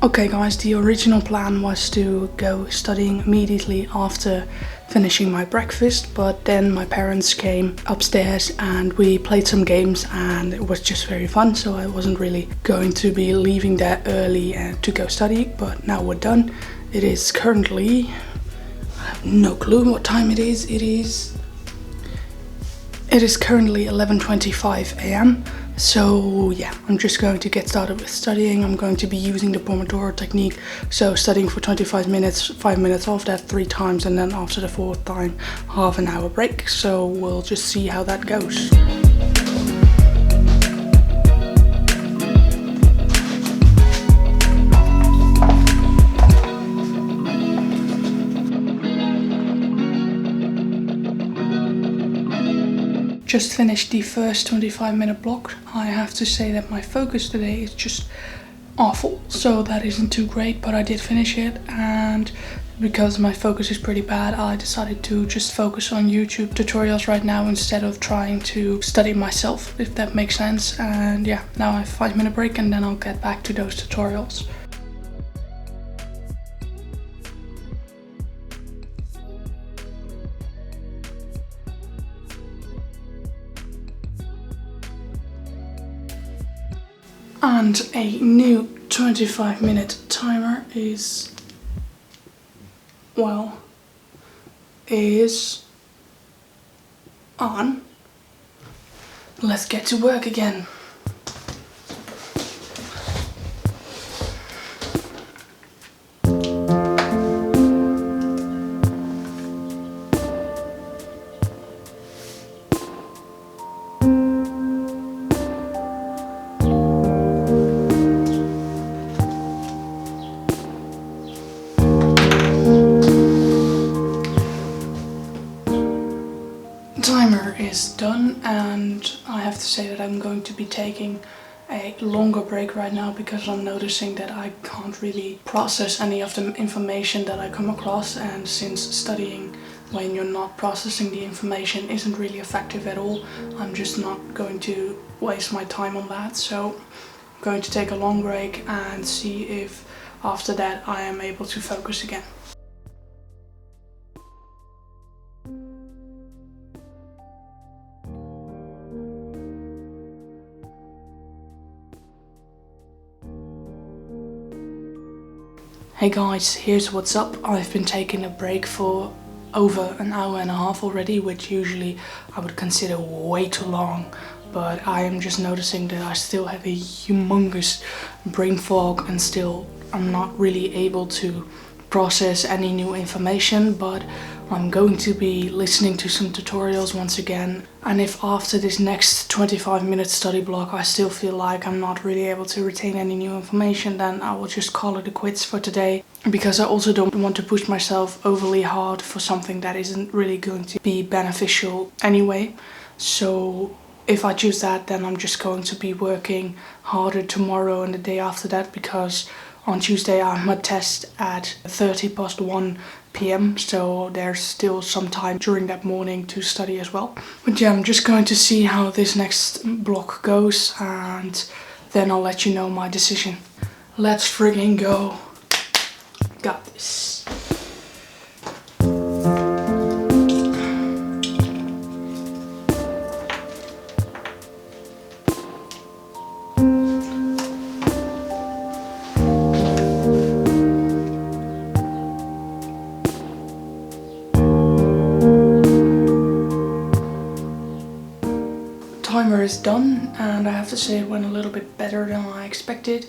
Okay guys, the original plan was to go studying immediately after finishing my breakfast, but then my parents came upstairs and we played some games and it was just very fun, so I wasn't really going to be leaving that early to go study, but now we're done. It is currently, I have no clue what time it is. It is currently 11:25 a.m. So yeah, I'm just going to get started with studying. I'm going to be using the Pomodoro technique, so studying for 25 minutes, 5 minutes off that 3 times, and then after the 4th time, half an hour break. So we'll just see how that goes. Just finished the first 25-minute block. I have to say that my focus today is just awful, so that isn't too great, but I did finish it, and because my focus is pretty bad, I decided to just focus on YouTube tutorials right now instead of trying to study myself, if that makes sense. And yeah, now I have a 5-minute break and then I'll get back to those tutorials. And a new 25-minute timer is on. Let's get to work again. Timer is done, and I have to say that I'm going to be taking a longer break right now because I'm noticing that I can't really process any of the information that I come across, and since studying when you're not processing the information isn't really effective at all, I'm just not going to waste my time on that. So I'm going to take a long break and see if after that I am able to focus again. Hey guys, here's what's up. I've been taking a break for over an hour and a half already, which usually I would consider way too long, but I am just noticing that I still have a humongous brain fog and still I'm not really able to process any new information, but I'm going to be listening to some tutorials once again, and if after this next 25-minute study block I still feel like I'm not really able to retain any new information, then I will just call it a quits for today, because I also don't want to push myself overly hard for something that isn't really going to be beneficial anyway. So if I choose that, then I'm just going to be working harder tomorrow and the day after that, because on Tuesday I have a test at 1:30 p.m. so there's still some time during that morning to study as well. But yeah, I'm just going to see how this next block goes and then I'll let you know my decision. Let's friggin' go. Got this. Timer is done, and I have to say it went a little bit better than I expected.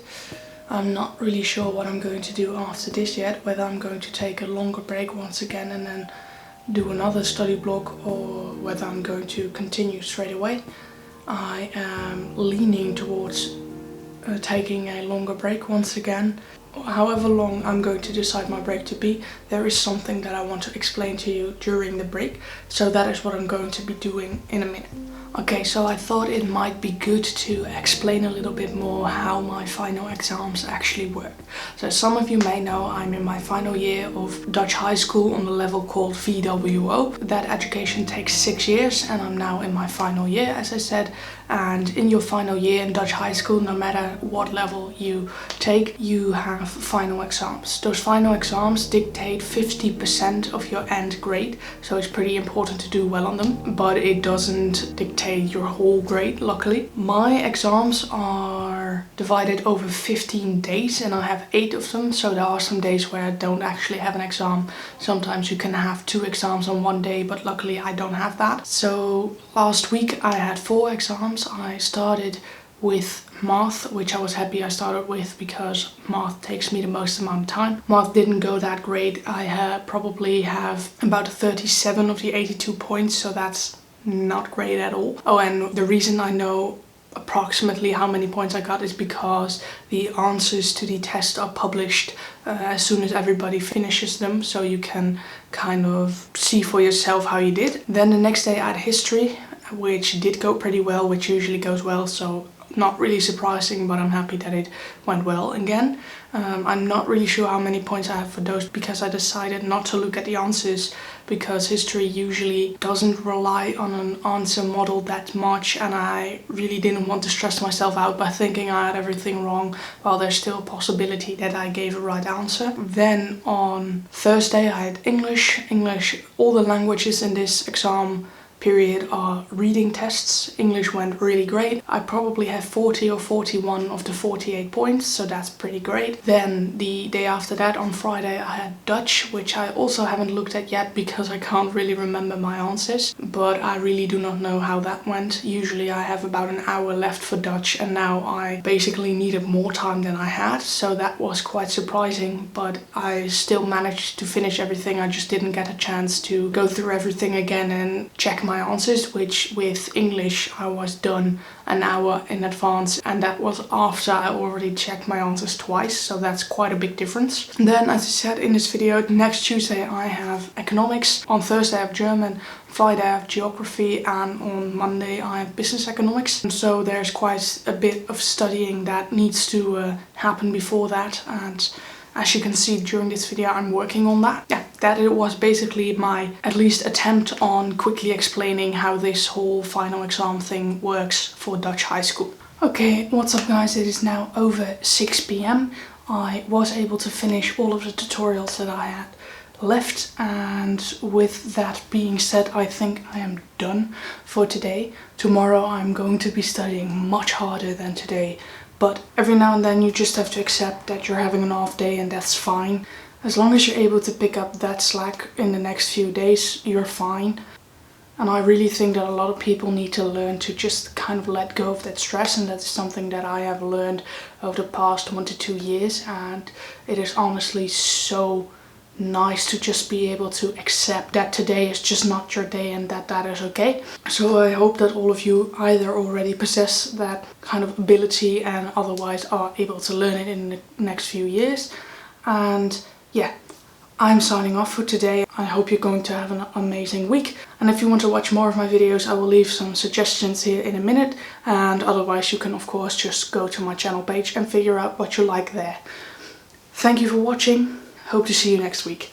I'm not really sure what I'm going to do after this yet, whether I'm going to take a longer break once again and then do another study block, or whether I'm going to continue straight away. I am leaning towards taking a longer break once again. However long I'm going to decide my break to be, there is something that I want to explain to you during the break, so that is what I'm going to be doing in a minute. Okay, so I thought it might be good to explain a little bit more how my final exams actually work. So some of you may know I'm in my final year of Dutch high school on the level called VWO. That education takes 6 years and I'm now in my final year, as I said. And in your final year in Dutch high school, no matter what level you take, you have final exams. Those final exams dictate 50% of your end grade, so it's pretty important to do well on them, but it doesn't dictate your whole grade, luckily. My exams are divided over 15 days and I have 8 of them, so there are some days where I don't actually have an exam. Sometimes you can have 2 exams on one day, but luckily I don't have that. So last week I had 4 exams. I started with math, which I was happy I started with because math takes me the most amount of time. Math didn't go that great. I probably have about 37 of the 82 points, so that's not great at all. Oh, and the reason I know approximately how many points I got is because the answers to the test are published as soon as everybody finishes them, so you can kind of see for yourself how you did. Then the next day I had history, which did go pretty well, which usually goes well, so not really surprising, but I'm happy that it went well again. I'm not really sure how many points I have for those because I decided not to look at the answers, because history usually doesn't rely on an answer model that much, and I really didn't want to stress myself out by thinking I had everything wrong while there's still a possibility that I gave a right answer. Then on Thursday I had English. All the languages in this exam period are reading tests. English went really great. I probably have 40 or 41 of the 48 points, so that's pretty great. Then the day after that, on Friday, I had Dutch, which I also haven't looked at yet because I can't really remember my answers, but I really do not know how that went. Usually I have about an hour left for Dutch and now I basically needed more time than I had, so that was quite surprising, but I still managed to finish everything. I just didn't get a chance to go through everything again and check my answers, which with English I was done an hour in advance, and that was after I already checked my answers twice, so that's quite a big difference. And then, as I said in this video, next Tuesday I have economics, on Thursday I have German, Friday I have geography, and on Monday I have business economics. And so there's quite a bit of studying that needs to happen before that, and as you can see during this video, I'm working on that. Yeah, that it was basically my at least attempt on quickly explaining how this whole final exam thing works for Dutch high school. Okay, what's up guys? It is now over 6 p.m. I was able to finish all of the tutorials that I had left, and with that being said, I think I am done for today. Tomorrow I'm going to be studying much harder than today. But every now and then you just have to accept that you're having an off day, and that's fine. As long as you're able to pick up that slack in the next few days, you're fine. And I really think that a lot of people need to learn to just kind of let go of that stress, and that's something that I have learned over the past 1 to 2 years, and it is honestly so nice to just be able to accept that today is just not your day and that is okay. So I hope that all of you either already possess that kind of ability and otherwise are able to learn it in the next few years. And yeah, I'm signing off for today. I hope you're going to have an amazing week. And if you want to watch more of my videos, I will leave some suggestions here in a minute. And otherwise you can of course just go to my channel page and figure out what you like there. Thank you for watching. Hope to see you next week.